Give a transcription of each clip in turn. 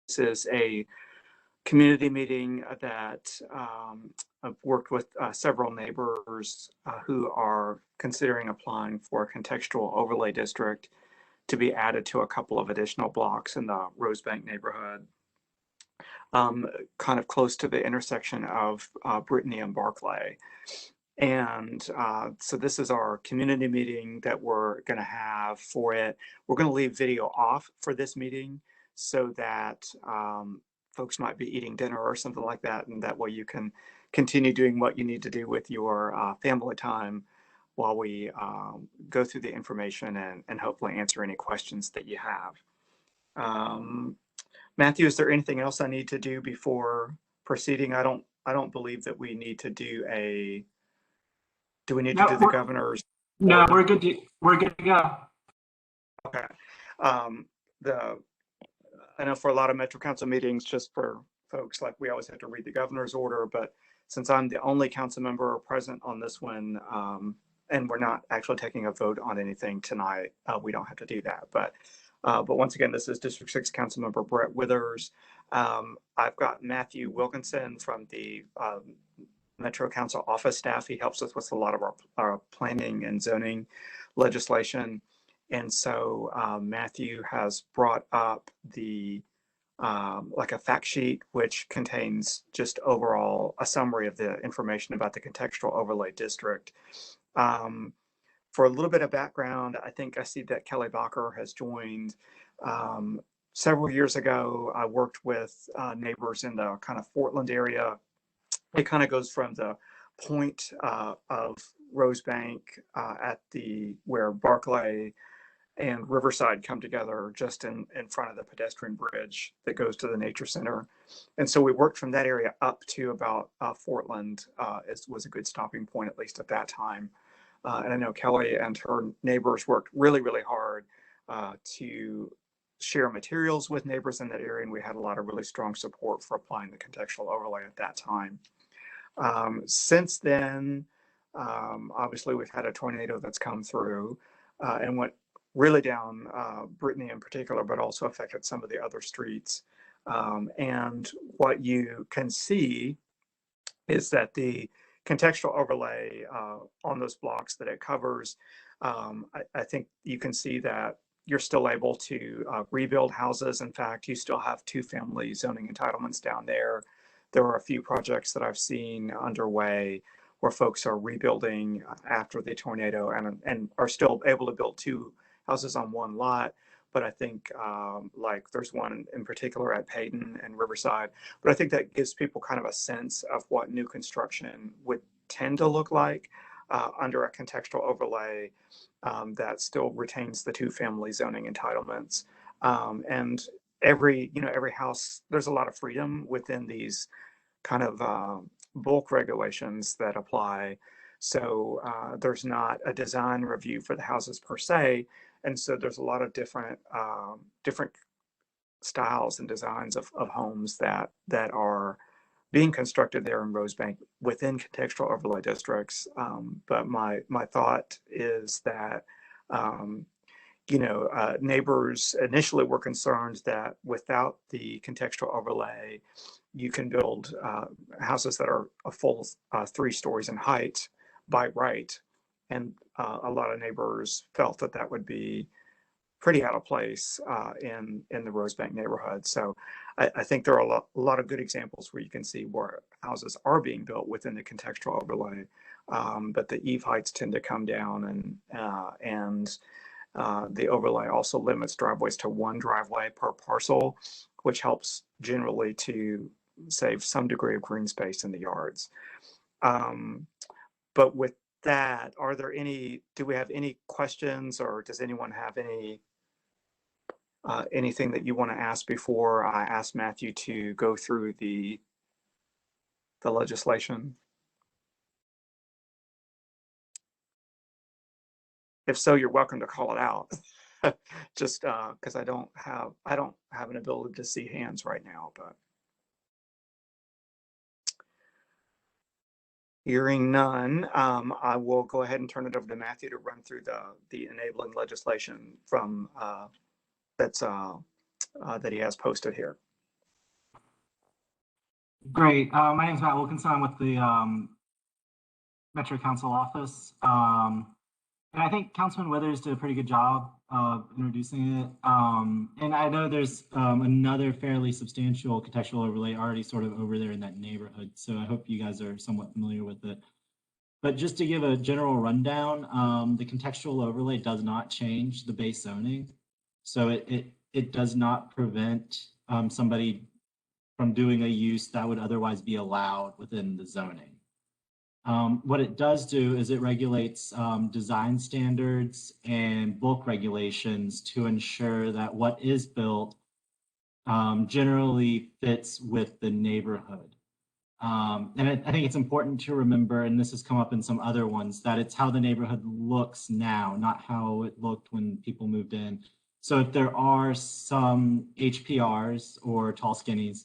is a community meeting that I've worked with several neighbors who are considering applying for a contextual overlay district to be added to a couple of additional blocks in the Rosebank neighborhood, kind of close to the intersection of Brittany and Barclay. And so this is our community meeting that we're going to have for it. We're going to leave video off for this meeting so that folks might be eating dinner or something like that, and that way you can continue doing what you need to do with your family time while we go through the information and hopefully answer any questions that you have. Matthew, is there anything else I need to do before proceeding? I don't believe that we need to do a. Do we need to do the governor's? No, order? We're good to go. Okay. I know for a lot of Metro Council meetings, just for folks, like we always have to read the governor's order, but since I'm the only council member present on this one, and we're not actually taking a vote on anything tonight, we don't have to do that. But once again, this is District 6 Councilmember Brett Withers. I've got Matthew Wilkinson from the Metro Council office staff. He helps us with a lot of our planning and zoning legislation. And so Matthew has brought up the like a fact sheet, which contains just overall a summary of the information about the contextual overlay district. For a little bit of background, I think I see that Kelly Bacher has joined. Several years ago, I worked with neighbors in the kind of Portland area. It kind of goes from the point of Rosebank at where Barclay and Riverside come together, just in front of the pedestrian bridge that goes to the nature center. And so we worked from that area up to about Portland. It was a good stopping point, at least at that time. And I know Kelly and her neighbors worked really, really hard to share materials with neighbors in that area. And we had a lot of really strong support for applying the contextual overlay at that time. Since then, obviously we've had a tornado that's come through and went really down Brittany in particular, but also affected some of the other streets. And what you can see is that the contextual overlay on those blocks that it covers, I think you can see that you're still able to rebuild houses. In fact, you still have two-family zoning entitlements down there. There are a few projects that I've seen underway where folks are rebuilding after the tornado and are still able to build two houses on one lot. But I think like there's one in particular at Peyton and Riverside. But I think that gives people kind of a sense of what new construction would tend to look like under a contextual overlay that still retains the two-family zoning entitlements. And every house, there's a lot of freedom within these kind of bulk regulations that apply. So there's not a design review for the houses per se. And so there's a lot of different styles and designs of homes that are being constructed there in Rosebank within contextual overlay districts. But my thought is that neighbors initially were concerned that without the contextual overlay, you can build houses that are a full 3 stories in height by right. And a lot of neighbors felt that that would be pretty out of place in the Rosebank neighborhood. So I think there are a lot of good examples where you can see where houses are being built within the contextual overlay, but the eave heights tend to come down, and the overlay also limits driveways to 1 driveway per parcel, which helps generally to save some degree of green space in the yards. But with that, do we have any questions, or does anyone have anything that you want to ask before I ask Matthew to go through the legislation? If so, you're welcome to call it out. Just because I don't have an ability to see hands right now, but hearing none, I will go ahead and turn it over to Matthew to run through the enabling legislation from that he has posted here. Great. My name is Matt Wilkinson. I'm with the Metro Council office. And I think Councilman Withers did a pretty good job of introducing it. And I know there's another fairly substantial contextual overlay already sort of over there in that neighborhood. So I hope you guys are somewhat familiar with it. But just to give a general rundown, the contextual overlay does not change the base zoning. So it does not prevent somebody from doing a use that would otherwise be allowed within the zoning. What it does do is it regulates design standards and bulk regulations to ensure that what is built generally fits with the neighborhood. And I think it's important to remember, and this has come up in some other ones, that it's how the neighborhood looks now, not how it looked when people moved in. So if there are some HPRs or tall skinnies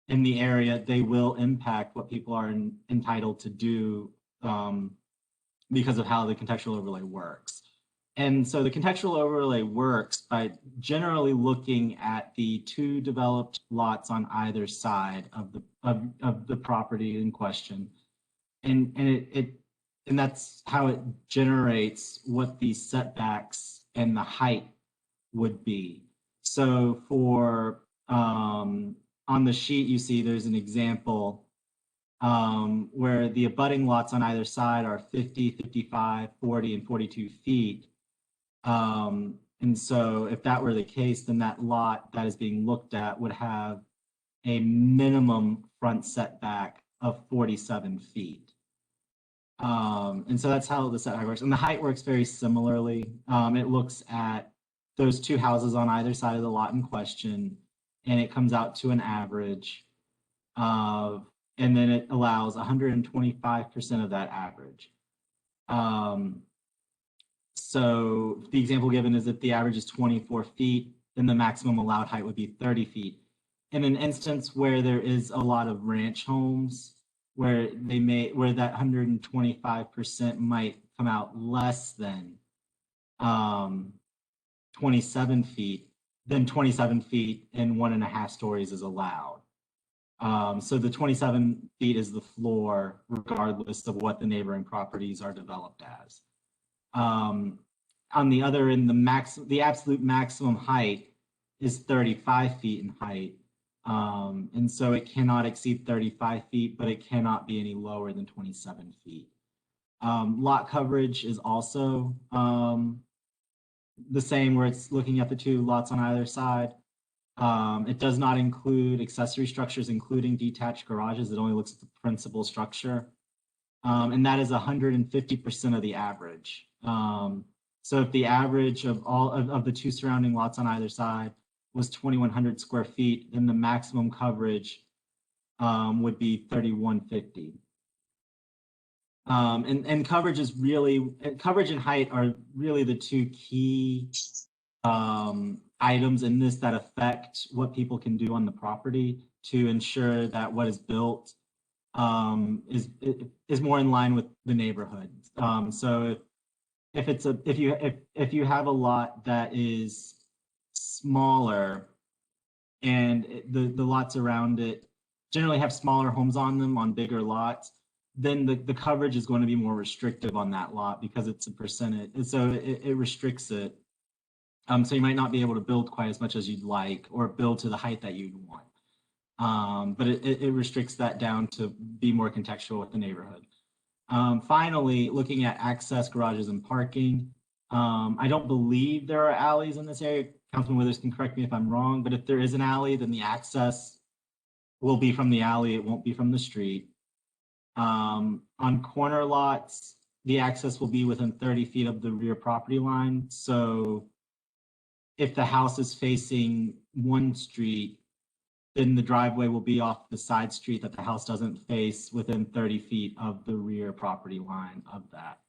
in the area, they will impact what people are entitled to do because of how the contextual overlay works. And so the contextual overlay works by generally looking at the two developed lots on either side of the property in question. And that's how it generates what the setbacks and the height would be. So for on the sheet, you see there's an example where the abutting lots on either side are 50, 55, 40, and 42 feet. And so if that were the case, then that lot that is being looked at would have a minimum front setback of 47 feet. And so that's how the setback works. And the height works very similarly. It looks at those two houses on either side of the lot in question, and it comes out to an average of, and then it allows 125% of that average. So the example given is if the average is 24 feet, then the maximum allowed height would be 30 feet. In an instance where there is a lot of ranch homes, where that 125% might come out less than 27 feet, then 27 feet and 1.5 stories is allowed. So the 27 feet is the floor, regardless of what the neighboring properties are developed as. On the other end, the absolute maximum height is 35 feet in height. And so it cannot exceed 35 feet, but it cannot be any lower than 27 feet. Lot coverage is also the same, where it's looking at the two lots on either side. It does not include accessory structures, including detached garages. It only looks at the principal structure. And that is 150% of the average. So if the average of all of the two surrounding lots on either side was 2,100 square feet, then the maximum coverage would be 3,150. And coverage is really, coverage and height are really the two key items in this that affect what people can do on the property to ensure that what is built is more in line with the neighborhood. So if you have a lot that is smaller and the lots around it generally have smaller homes on them on bigger lots, then the coverage is going to be more restrictive on that lot because it's a percentage. And so it restricts it. So you might not be able to build quite as much as you'd like or build to the height that you'd want. But it restricts that down to be more contextual with the neighborhood. Finally, looking at access, garages, and parking. I don't believe there are alleys in this area. Councilman Withers can correct me if I'm wrong, but if there is an alley, then the access will be from the alley. It won't be from the street. On corner lots, the access will be within 30 feet of the rear property line. So if the house is facing one street, then the driveway will be off the side street that the house doesn't face within 30 feet of the rear property line of that.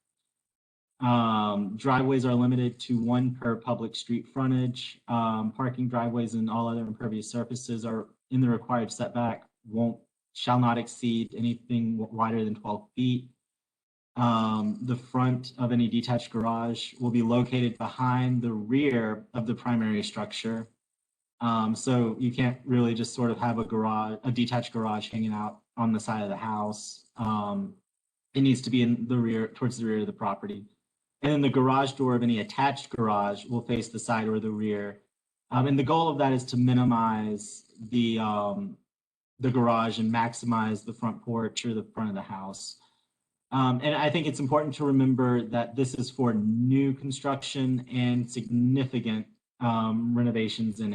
Driveways are limited to one per public street frontage. Parking driveways and all other impervious surfaces are in the required setback, shall not exceed anything wider than 12 feet. The front of any detached garage will be located behind the rear of the primary structure. So you can't really just sort of have a detached garage hanging out on the side of the house. It needs to be in the rear, towards the rear of the property. And then the garage door of any attached garage will face the side or the rear. And the goal of that is to minimize the garage and maximize the front porch or the front of the house. And I think it's important to remember that this is for new construction and significant renovations and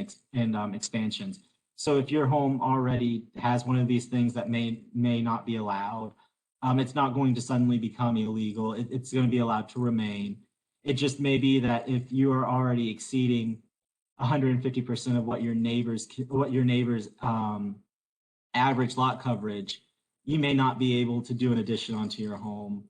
expansions. So if your home already has one of these things that may not be allowed, it's not going to suddenly become illegal. It's going to be allowed to remain. It just may be that if you are already exceeding 150% of what your neighbors average lot coverage, you may not be able to do an addition onto your home.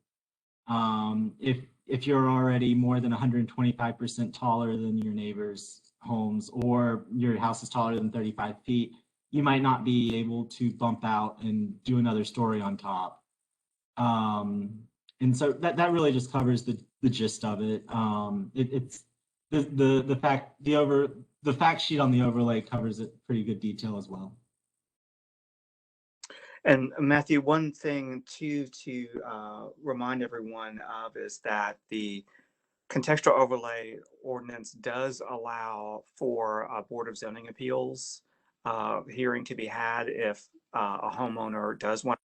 If you're already more than 125% taller than your neighbor's homes, or your house is taller than 35 feet, you might not be able to bump out and do another story on top. And so that really just covers the gist of it. It's the fact sheet on the overlay covers it pretty good detail as well. And Matthew, one thing to remind everyone of is that the contextual overlay ordinance does allow for a Board of Zoning Appeals hearing to be had if a homeowner does want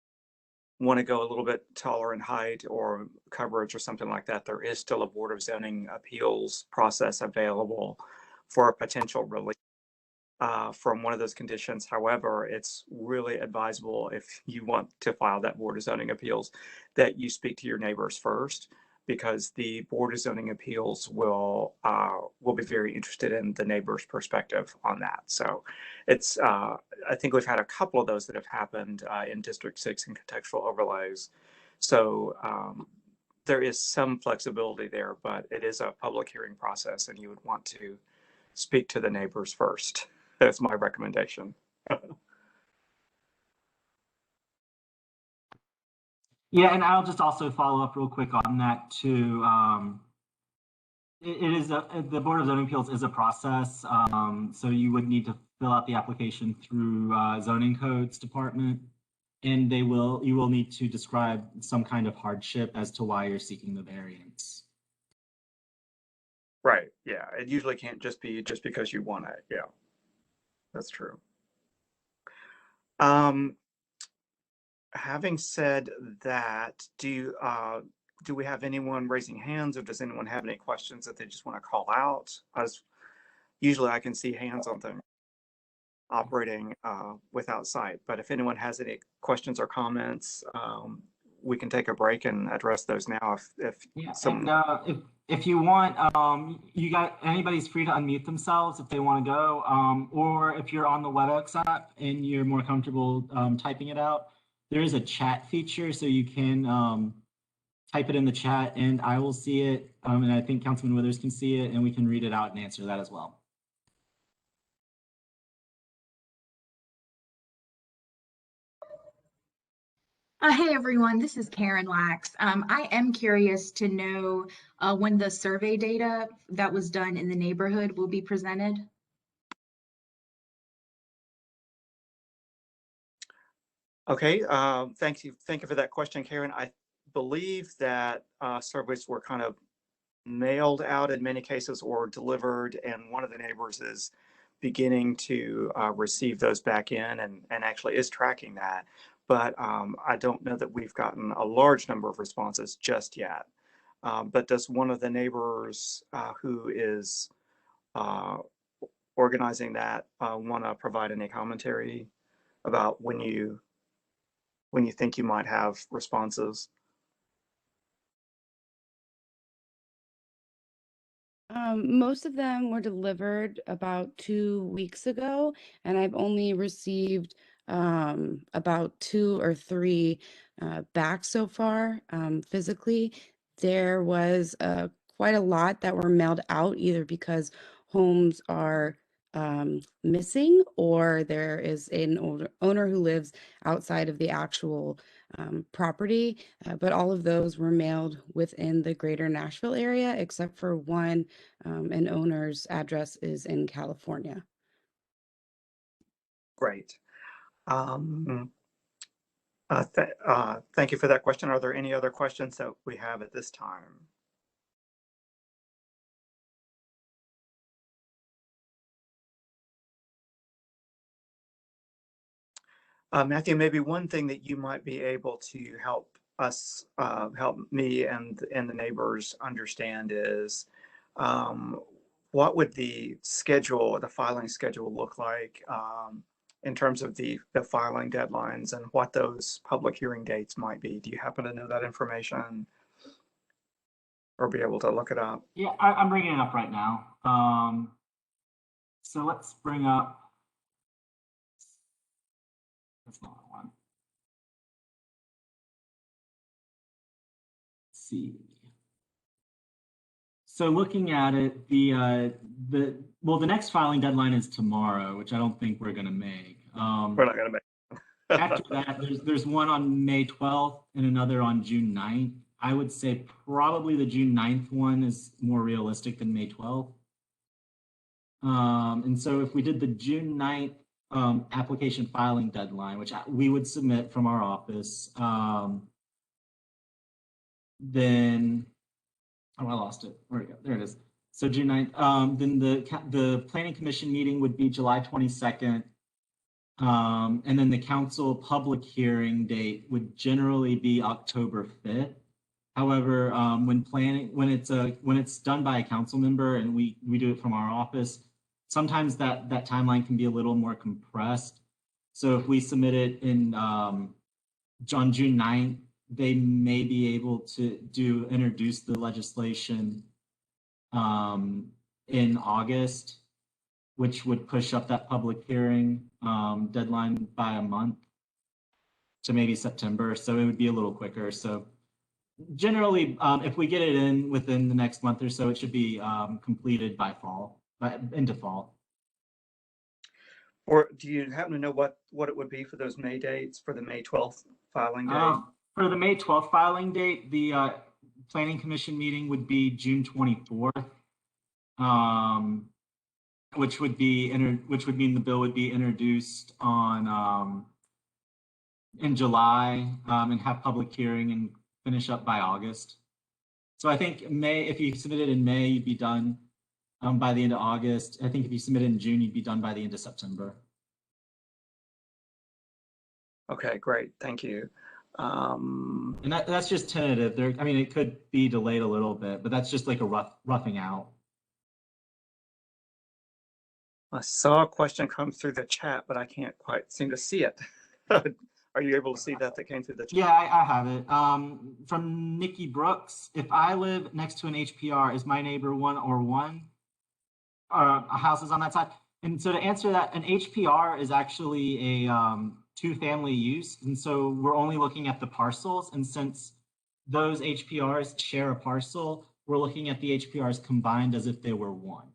to go a little bit taller in height or coverage or something like that. There is still a Board of Zoning Appeals process available for a potential relief from one of those conditions. However, it's really advisable, if you want to file that Board of Zoning Appeals, that you speak to your neighbors first, because the Board of Zoning Appeals will be very interested in the neighbor's perspective on that. So it's I think we've had a couple of those that have happened in District 6 and contextual overlays. So there is some flexibility there, but it is a public hearing process, and you would want to speak to the neighbors first. That's my recommendation. Yeah, and I'll just also follow up real quick on that too. It is the Board of Zoning Appeals is a process, so you would need to fill out the application through Zoning Codes Department, and you will need to describe some kind of hardship as to why you're seeking the variance. Right. Yeah. It usually can't just be just because you want it. Yeah, that's true. Having said that, do we have anyone raising hands, or does anyone have any questions that they just want to call out? Usually I can see hands on them operating without sight, but if anyone has any questions or comments, we can take a break and address those now. If you want, anybody's free to unmute themselves if they want to go, or if you're on the WebEx app and you're more comfortable typing it out, there is a chat feature, so you can type it in the chat and I will see it, and I think Councilman Withers can see it, and we can read it out and answer that as well. Hey everyone, this is Karen Lax. I am curious to know when the survey data that was done in the neighborhood will be presented. Okay, thank you for that question, Karen. I believe that surveys were kind of mailed out in many cases or delivered, and one of the neighbors is beginning to receive those back in and actually is tracking that. But I don't know that we've gotten a large number of responses just yet. But does one of the neighbors who is organizing that want to provide any commentary about when you think you might have responses? Most of them were delivered about 2 weeks ago, and I've only received about 2 or 3 back so far physically. There was quite a lot that were mailed out, either because homes are missing, or there is an owner who lives outside of the actual property, but all of those were mailed within the greater Nashville area, except for one. An owner's address is in California. Great. Thank you for that question. Are there any other questions that we have at this time? Matthew, maybe one thing that you might be able to help us, help me and the neighbors understand is what would the schedule, the filing schedule look like in terms of the filing deadlines and what those public hearing dates might be? Do you happen to know that information or be able to look it up? Yeah, I'm bringing it up right now. So let's bring up, that's not one. Let's see. So looking at it, the next filing deadline is tomorrow, which I don't think we're going to make. We're not going to make. After that, there's one on May 12th and another on June 9th. I would say probably the June 9th one is more realistic than May 12th. And so if we did the June 9th application filing deadline, which we would submit from our office, then, oh, I lost it. Where we go? There it is. So June 9th, then the Planning Commission meeting would be July 22nd. And then the council public hearing date would generally be October 5th. However, when it's done by a council member and we do it from our office, sometimes that timeline can be a little more compressed. So if we submit it on June 9th, they may be able to introduce the legislation in August, which would push up that public hearing deadline by a month to maybe September. So it would be a little quicker. So generally, if we get it in within the next month or so, it should be completed by into fall. Or do you happen to know what it would be for those May dates for the May 12th filing date? For the May 12th filing date, the Planning Commission meeting would be June 24th, which would mean the bill would be introduced on in July and have public hearing and finish up by August. So I think if you submit it in May, you'd be done by the end of August. I think if you submit it in June, you'd be done by the end of September. Okay, great. Thank you. And that's just tentative. I mean, it could be delayed a little bit, but that's just like a roughing out. I saw a question come through the chat, but I can't quite seem to see it. Are you able to see that came through the chat? Yeah, I have it. From Nikki Brooks, if I live next to an HPR, is my neighbor one or one? A house is on that side. And so to answer that, an HPR is actually a two-family use. And so we're only looking at the parcels. And since those HPRs share a parcel, we're looking at the HPRs combined as if they were one.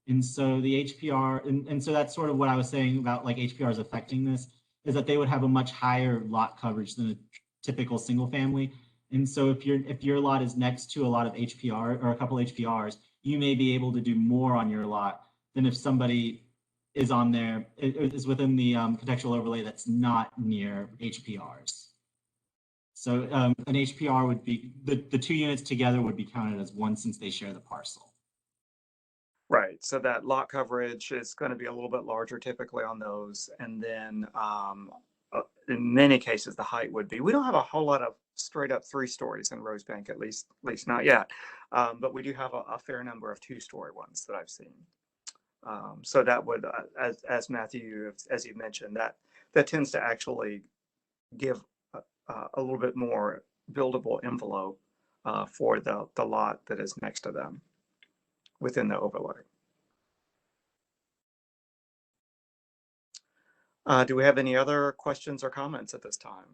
And so the HPR, and so that's sort of what I was saying about like HPRs affecting this, is that they would have a much higher lot coverage than a typical single family. And so if your lot is next to a lot of HPR or a couple HPRs, you may be able to do more on your lot than if somebody is on there, is within the contextual overlay that's not near HPRs. So an HPR would be, the two units together would be counted as one since they share the parcel. Right, so that lot coverage is going to be a little bit larger typically on those. And then in many cases, the height would be, we don't have a whole lot of straight up 3 stories in Rosebank, at least not yet. But we do have a fair number of 2-story ones that I've seen. So that would, as Matthew, as you mentioned, that tends to actually give a little bit more buildable envelope for the lot that is next to them within the overlay. Do we have any other questions or comments at this time?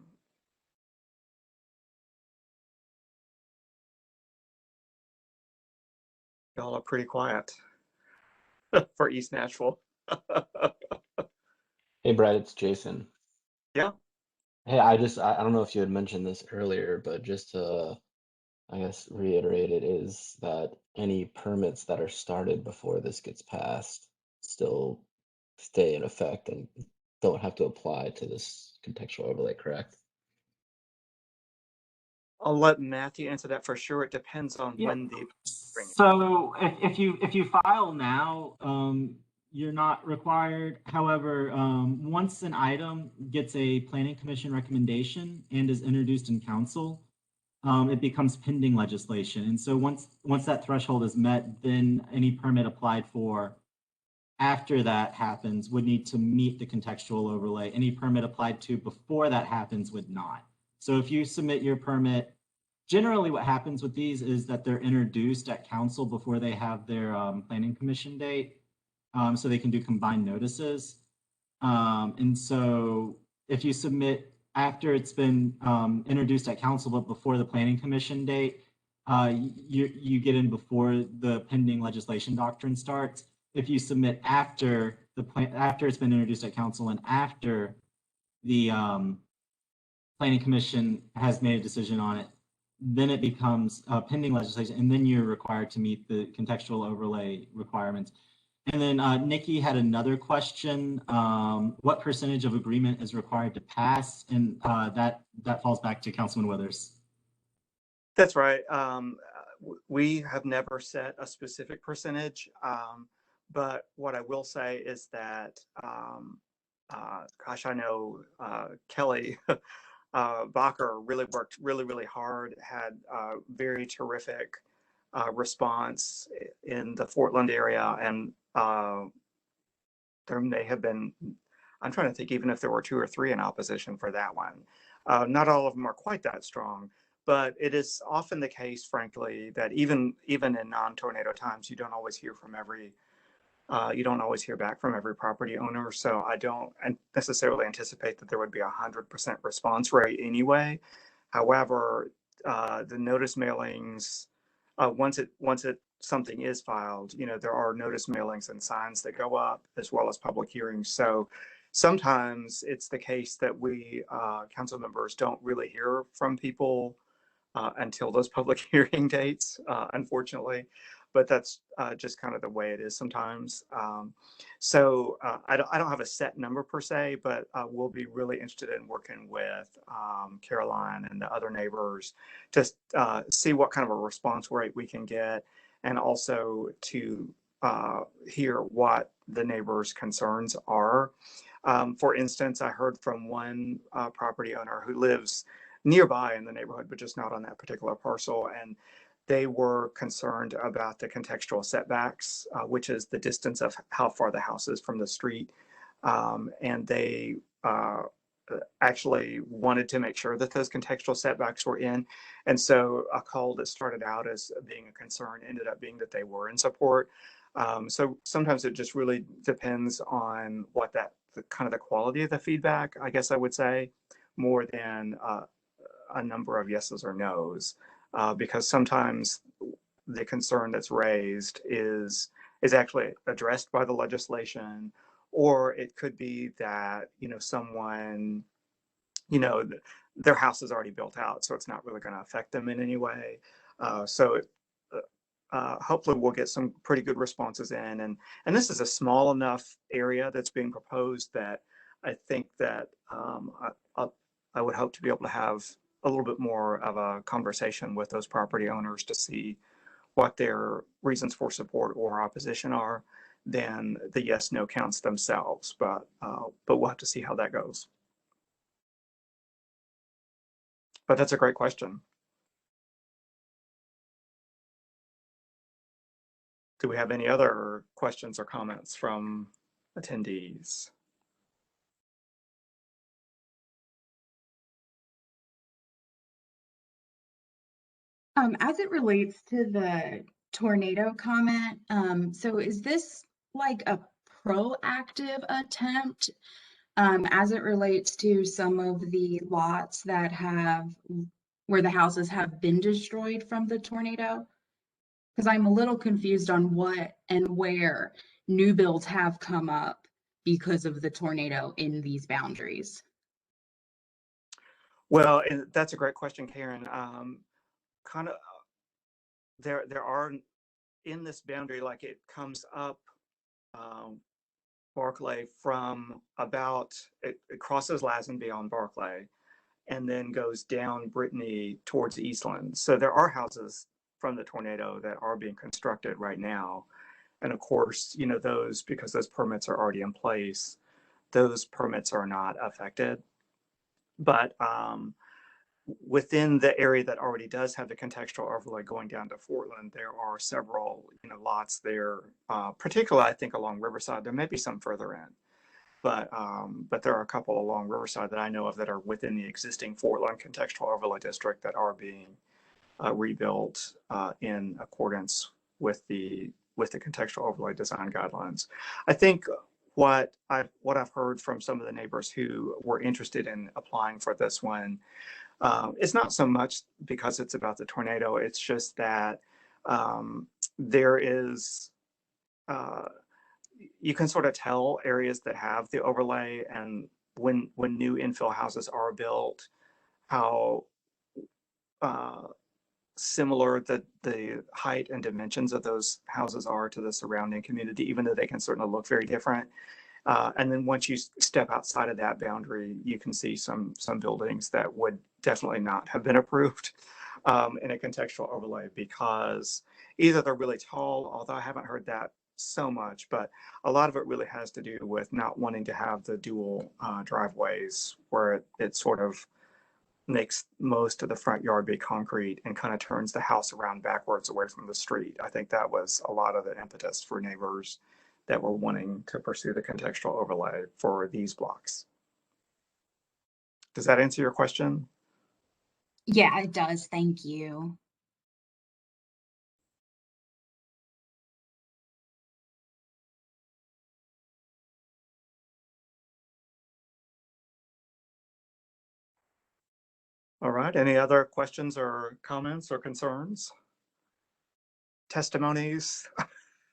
Y'all are pretty quiet for East Nashville. Hey, Brett, it's Jason. Yeah. Hey, I don't know if you had mentioned this earlier, but just to, I guess, reiterate it, is that any permits that are started before this gets passed still stay in effect and don't have to apply to this contextual overlay, correct? I'll let Matthew answer that for sure. It depends on Yeah. when the So if you file now, you're not required. However, once an item gets a planning commission recommendation and is introduced in council, it becomes pending legislation. And so once that threshold is met, then any permit applied for after that happens would need to meet the contextual overlay. Any permit applied to before that happens would not. So if you submit your permit, generally what happens with these is that they're introduced at council before they have their planning commission date, so they can do combined notices. And so if you submit after it's been introduced at council but before the planning commission date, you get in before the pending legislation doctrine starts. If you submit after after it's been introduced at council and after the planning commission has made a decision on it, then it becomes pending legislation, and then you're required to meet the contextual overlay requirements. And then Nikki had another question. What percentage of agreement is required to pass? And that falls back to Councilman Withers. That's right. We have never set a specific percentage, but what I will say is that, gosh, I know Kelly Bacher really worked really hard, had very terrific response in the Portland area, and there may have been, I'm trying to think even if there were 2 or 3 in opposition for that one. Not all of them are quite that strong, but it is often the case, frankly, that even in non-tornado times, you don't always hear from you don't always hear back from every property owner. So I don't necessarily anticipate that there would be 100% response rate anyway. However, the notice mailings, once something is filed, there are notice mailings and signs that go up, as well as public hearings. So sometimes it's the case that we council members don't really hear from people until those public hearing dates, unfortunately. But that's just kind of the way it is sometimes. So I don't have a set number per se, but we'll be really interested in working with Caroline and the other neighbors to see what kind of a response rate we can get, and also to hear what the neighbors' concerns are. For instance, I heard from one property owner who lives nearby in the neighborhood, but just not on that particular parcel. And they were concerned about the contextual setbacks, which is the distance of how far the house is from the street. And they actually wanted to make sure that those contextual setbacks were in. And so a call that started out as being a concern ended up being that they were in support. So sometimes it just really depends on what the kind of the quality of the feedback, I guess I would say, more than a number of yeses or nos, because sometimes the concern that's raised is actually addressed by the legislation, or it could be that someone, their house is already built out, so it's not really going to affect them in any way. So hopefully we'll get some pretty good responses in, and this is a small enough area that's being proposed that I think that I would hope to be able to have a little bit more of a conversation with those property owners to see what their reasons for support or opposition are than the yes no counts themselves. But we'll have to see how that goes. But that's a great question. Do we have any other questions or comments from attendees? As it relates to the tornado comment, so is this like a proactive attempt as it relates to some of the lots that where the houses have been destroyed from the tornado? Because I'm a little confused on what and where new builds have come up because of the tornado in these boundaries. Well, and that's a great question, Karen. Kind of, there are in this boundary, like it comes up Barclay from about, it crosses Lazenby on Barclay and then goes down Brittany towards Eastland. So there are houses from the tornado that are being constructed right now. And of course, you know, those, because those permits are already in place, those permits are not affected. But within the area that already does have the contextual overlay going down to Portland, there are several, you know, lots there, particularly I think along Riverside. There may be some further in, but there are a couple along Riverside that I know of that are within the existing Portland contextual overlay district that are being rebuilt in accordance with the contextual overlay design guidelines. I think what I've heard from some of the neighbors who were interested in applying for this one, it's not so much because it's about the tornado. It's just that there is, you can sort of tell areas that have the overlay, and when new infill houses are built, how similar the height and dimensions of those houses are to the surrounding community, even though they can certainly look very different. And then once you step outside of that boundary, you can see some buildings that would definitely not have been approved in a contextual overlay because either they're really tall, although I haven't heard that so much, but a lot of it really has to do with not wanting to have the dual driveways where it sort of makes most of the front yard be concrete and kind of turns the house around backwards away from the street. I think that was a lot of the impetus for neighbors that were wanting to pursue the contextual overlay for these blocks. Does that answer your question? Yeah, it does. Thank you. All right, any other questions or comments or concerns? Testimonies?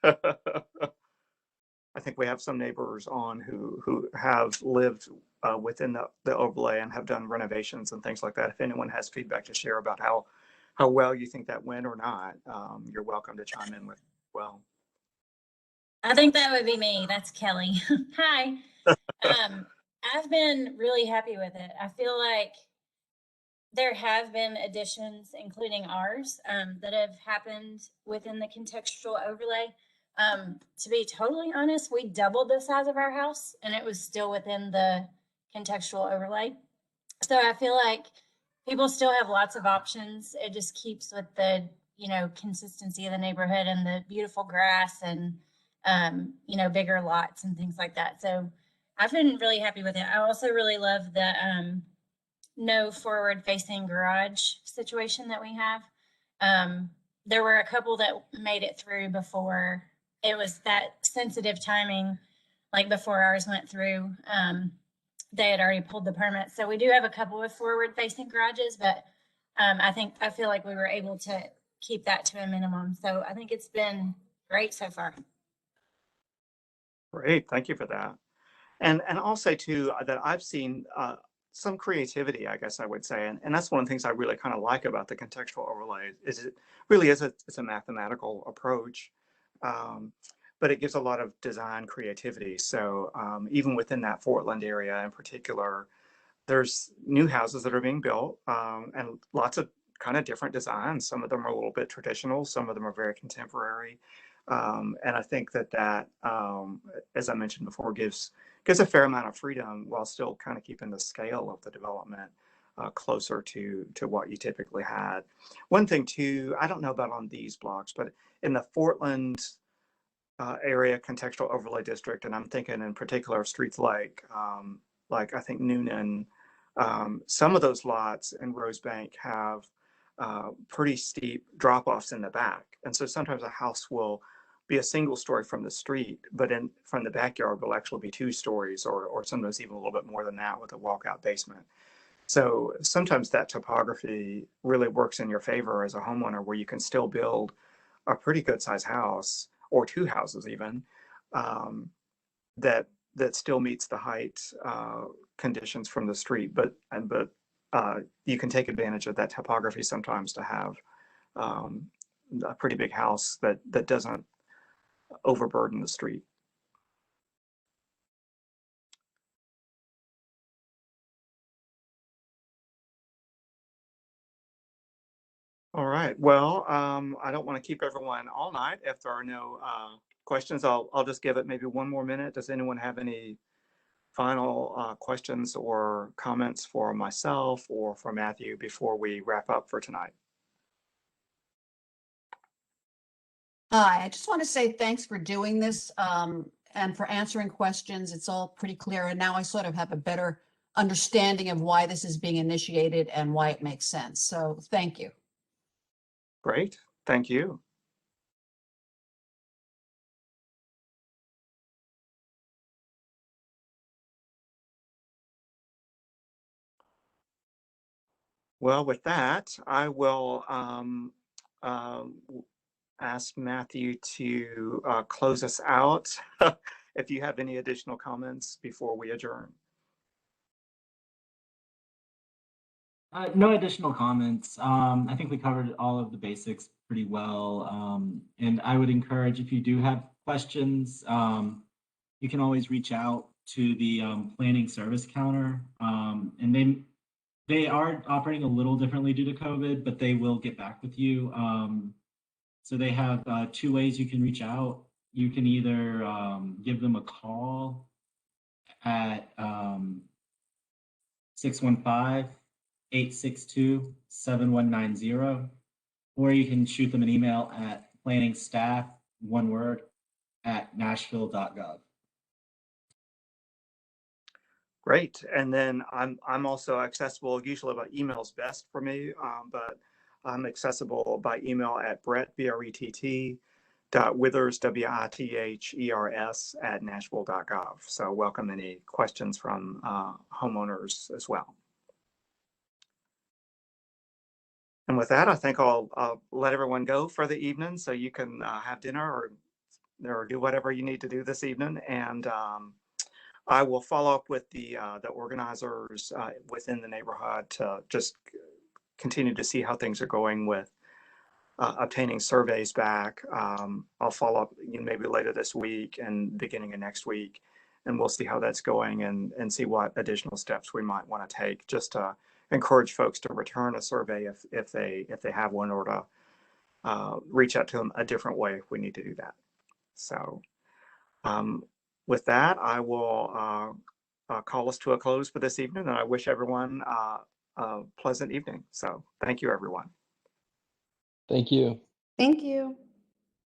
I think we have some neighbors on who have lived within the overlay and have done renovations and things like that. If anyone has feedback to share about how well you think that went or not, you're welcome to chime in with it as well. I think that would be me. That's Kelly. Hi. I've been really happy with it. I feel like there have been additions, including ours, that have happened within the contextual overlay. To be totally honest, we doubled the size of our house and it was still within the contextual overlay. So I feel like people still have lots of options. It just keeps with the, you know, consistency of the neighborhood and the beautiful grass and, you know, bigger lots and things like that. So I've been really happy with it. I also really love the no forward facing garage situation that we have. There were a couple that made it through before it was that sensitive timing, like before ours went through. They had already pulled the permit. So we do have a couple of forward facing garages, but I feel like we were able to keep that to a minimum. So I think it's been great so far. Great, thank you for that. And I'll say too that I've seen some creativity, I guess I would say, and that's one of the things I really kind of like about the contextual overlay is it really is it's a mathematical approach, but it gives a lot of design creativity. So even within that Portland area in particular, there's new houses that are being built and lots of kind of different designs. Some of them are a little bit traditional, some of them are very contemporary. And I think that as I mentioned before, gives a fair amount of freedom while still kind of keeping the scale of the development closer to what you typically had. One thing too, I don't know about on these blocks, but in the Portland area contextual overlay district, and I'm thinking in particular of streets like I think Noonan, some of those lots in Rosebank have pretty steep drop-offs in the back. And so sometimes a house will be a single story from the street, but from the backyard will actually be 2 stories or sometimes even a little bit more than that with a walkout basement. So sometimes that topography really works in your favor as a homeowner where you can still build a pretty good sized house or 2 houses even that still meets the height conditions from the street, but you can take advantage of that topography sometimes to have a pretty big house that doesn't overburden the street. All right. Well, I don't want to keep everyone all night. If there are no questions, I'll just give it maybe one more minute. Does anyone have any final questions or comments for myself or for Matthew before we wrap up for tonight? Hi, I just want to say thanks for doing this and for answering questions. It's all pretty clear. And now I sort of have a better understanding of why this is being initiated and why it makes sense. So thank you. Great. Thank you. Well, with that, I will ask Matthew to close us out if you have any additional comments before we adjourn. No additional comments. I think we covered all of the basics pretty well. And I would encourage, if you do have questions, you can always reach out to the planning service counter. And they are operating a little differently due to COVID, but they will get back with you. So they have 2 ways you can reach out. You can either give them a call at 615-862-7190, or you can shoot them an email at planningstaff, one word, @nashville.gov. Great. And then I'm also accessible. Usually by email is best for me, but I'm accessible by email at Brett, BRETT.Withers, WITHERS @nashville.gov. So welcome any questions from homeowners as well. And with that, I think I'll let everyone go for the evening so you can have dinner or do whatever you need to do this evening. And I will follow up with the organizers within the neighborhood to just continue to see how things are going with obtaining surveys back. I'll follow up maybe later this week and beginning of next week, and we'll see how that's going and see what additional steps we might want to take just to encourage folks to return a survey if they have one, or to reach out to them a different way if we need to do that. So with that, I will call us to a close for this evening, and I wish everyone a pleasant evening. So thank you, everyone. Thank you. Thank you.